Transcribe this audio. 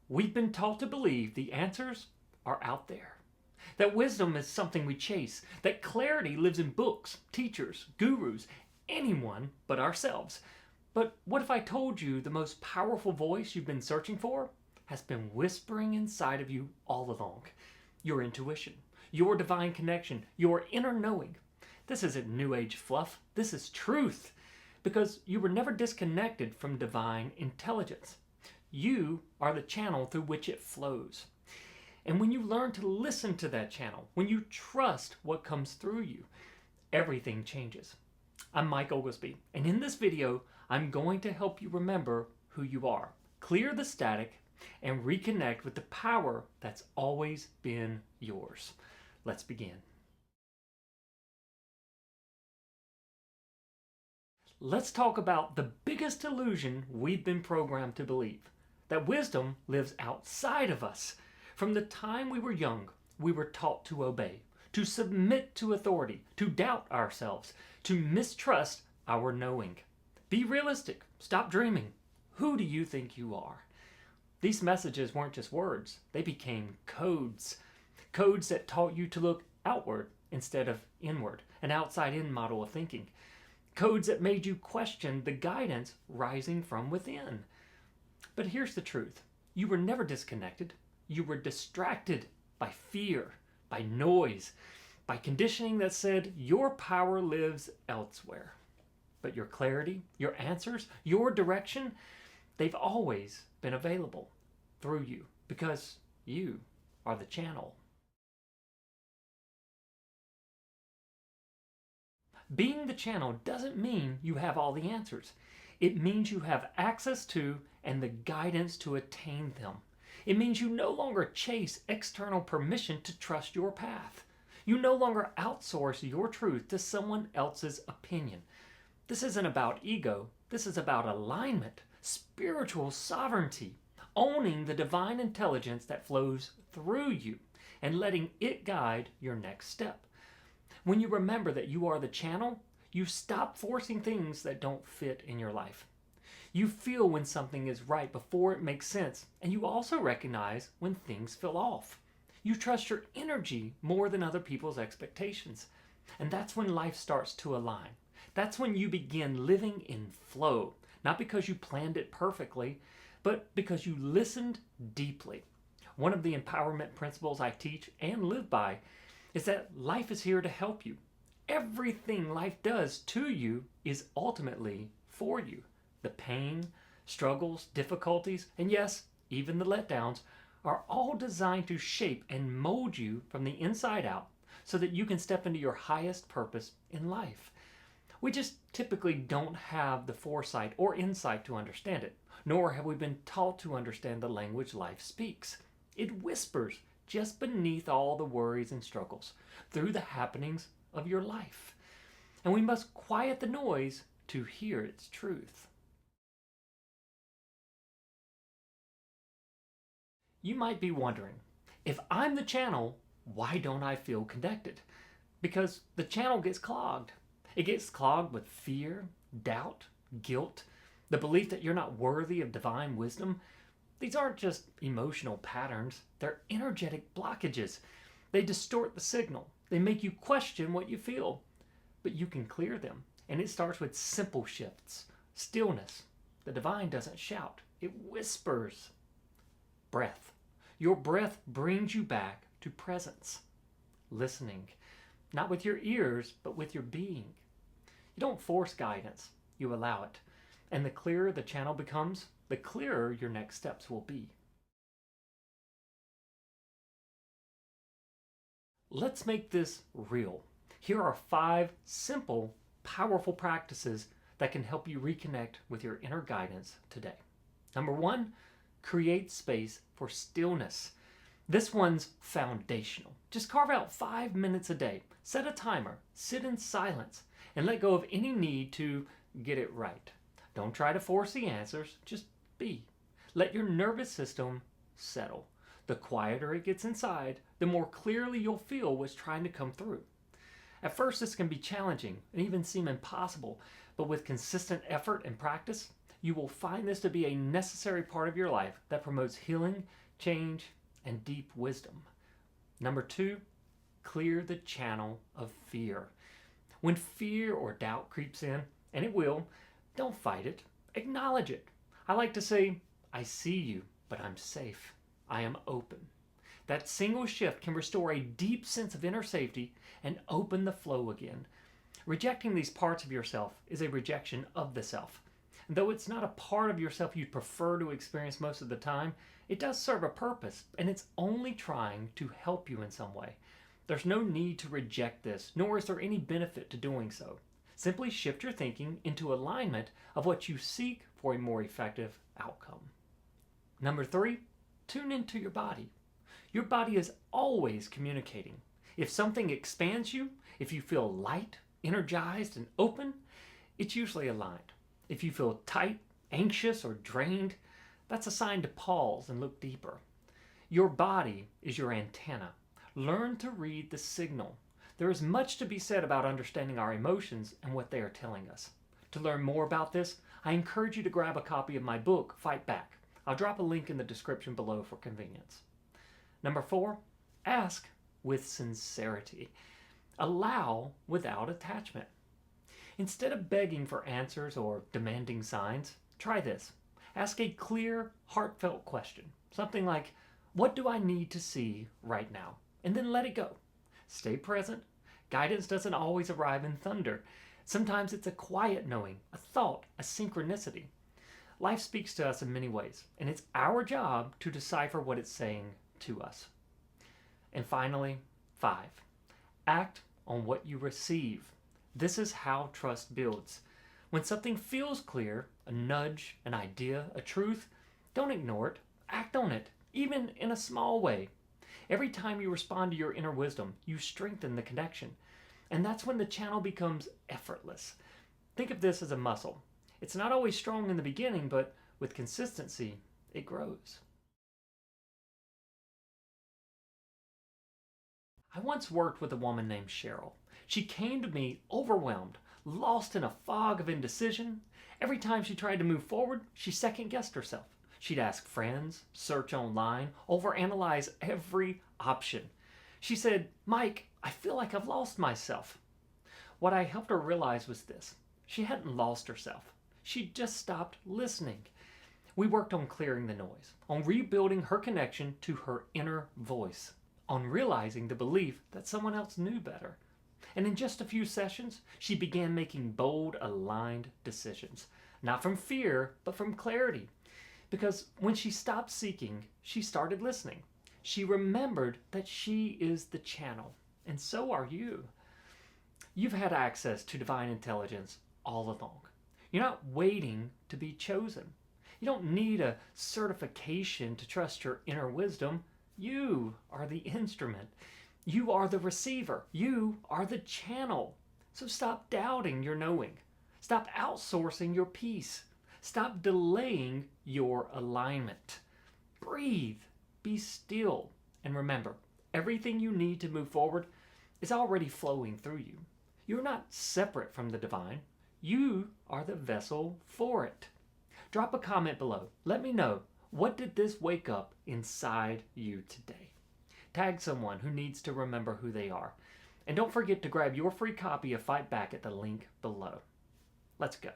We've been taught to believe the answers are out there, that wisdom is something we chase, that clarity lives in books, teachers, gurus, anyone but ourselves. But what if I told you the most powerful voice you've been searching for has been whispering inside of you all along? Your intuition, your divine connection, your inner knowing. This isn't New Age fluff, this is truth. Because you were never disconnected from divine intelligence. You are the channel through which it flows. And when you learn to listen to that channel, when you trust what comes through you, everything changes. I'm Mike Oglesbee, and in this video, I'm going to help you remember who you are, clear the static, and reconnect with the power that's always been yours. Let's begin. Let's talk about the biggest illusion we've been programmed to believe, that wisdom lives outside of us. From the time we were young, we were taught to obey, to submit to authority, to doubt ourselves, to mistrust our knowing. Be realistic. Stop dreaming. Who do you think you are? These messages weren't just words. They became codes. Codes that taught you to look outward instead of inward, an outside-in model of thinking. Codes that made you question the guidance rising from within. But here's the truth. You were never disconnected. You were distracted by fear, by noise, by conditioning that said your power lives elsewhere. But your clarity, your answers, your direction, they've always been available through you because you are the channel. Being the channel doesn't mean you have all the answers. It means you have access to and the guidance to attain them. It means you no longer chase external permission to trust your path. You no longer outsource your truth to someone else's opinion. This isn't about ego. This is about alignment, spiritual sovereignty, owning the divine intelligence that flows through you and letting it guide your next step. When you remember that you are the channel, you stop forcing things that don't fit in your life. You feel when something is right before it makes sense, and you also recognize when things feel off. You trust your energy more than other people's expectations. And that's when life starts to align. That's when you begin living in flow, not because you planned it perfectly, but because you listened deeply. One of the empowerment principles I teach and live by is that life is here to help you. Everything life does to you is ultimately for you. The pain, struggles, difficulties, and yes, even the letdowns are all designed to shape and mold you from the inside out so that you can step into your highest purpose in life. We just typically don't have the foresight or insight to understand it, nor have we been taught to understand the language life speaks. It whispers just beneath all the worries and struggles through the happenings of your life. And we must quiet the noise to hear its truth. You might be wondering, if I'm the channel, why don't I feel connected? Because the channel gets clogged. It gets clogged with fear, doubt, guilt, the belief that you're not worthy of divine wisdom. These aren't just emotional patterns, they're energetic blockages. They distort the signal. They make you question what you feel. But you can clear them, and it starts with simple shifts. Stillness. The divine doesn't shout, it whispers. Breath. Your breath brings you back to presence. Listening. Not with your ears, but with your being. You don't force guidance, you allow it. And the clearer the channel becomes, the clearer your next steps will be. Let's make this real. Here are 5 simple, powerful practices that can help you reconnect with your inner guidance today. Number 1, create space for stillness. This one's foundational. Just carve out 5 minutes a day. Set a timer, sit in silence, and let go of any need to get it right. Don't try to force the answers, just be. Let your nervous system settle. The quieter it gets inside, the more clearly you'll feel what's trying to come through. At first, this can be challenging and even seem impossible, but with consistent effort and practice, you will find this to be a necessary part of your life that promotes healing, change, and deep wisdom. Number 2, clear the channel of fear. When fear or doubt creeps in, and it will, don't fight it. Acknowledge it. I like to say, I see you, but I'm safe. I am open. That single shift can restore a deep sense of inner safety and open the flow again. Rejecting these parts of yourself is a rejection of the self. Though it's not a part of yourself you'd prefer to experience most of the time, it does serve a purpose, and it's only trying to help you in some way. There's no need to reject this, nor is there any benefit to doing so. Simply shift your thinking into alignment of what you seek for a more effective outcome. Number 3, tune into your body. Your body is always communicating. If something expands you, if you feel light, energized, and open, it's usually aligned. If you feel tight, anxious, or drained, that's a sign to pause and look deeper. Your body is your antenna. Learn to read the signal. There is much to be said about understanding our emotions and what they are telling us. To learn more about this, I encourage you to grab a copy of my book, Fight Back. I'll drop a link in the description below for convenience. Number 4, ask with sincerity. Allow without attachment. Instead of begging for answers or demanding signs, try this. Ask a clear, heartfelt question. Something like, what do I need to see right now? And then let it go. Stay present. Guidance doesn't always arrive in thunder. Sometimes it's a quiet knowing, a thought, a synchronicity. Life speaks to us in many ways, and it's our job to decipher what it's saying to us. And finally, 5, act on what you receive. This is how trust builds. When something feels clear, a nudge, an idea, a truth, don't ignore it. Act on it, even in a small way. Every time you respond to your inner wisdom, you strengthen the connection. And that's when the channel becomes effortless. Think of this as a muscle. It's not always strong in the beginning, but with consistency, it grows. I once worked with a woman named Cheryl. She came to me overwhelmed, lost in a fog of indecision. Every time she tried to move forward, she second-guessed herself. She'd ask friends, search online, overanalyze every option. She said, Mike, I feel like I've lost myself. What I helped her realize was this. She hadn't lost herself. She'd just stopped listening. We worked on clearing the noise, on rebuilding her connection to her inner voice, on realizing the belief that someone else knew better. And in just a few sessions, she began making bold, aligned decisions. Not from fear, but from clarity. Because when she stopped seeking, she started listening. She remembered that she is the channel, and so are you. You've had access to divine intelligence all along. You're not waiting to be chosen. You don't need a certification to trust your inner wisdom. You are the instrument. You are the receiver. You are the channel. So stop doubting your knowing. Stop outsourcing your peace. Stop delaying your alignment. Breathe. Be still. And remember, everything you need to move forward is already flowing through you. You're not separate from the divine. You are the vessel for it. Drop a comment below. Let me know, what did this wake up inside you today? Tag someone who needs to remember who they are. And don't forget to grab your free copy of Fight Back at the link below. Let's go.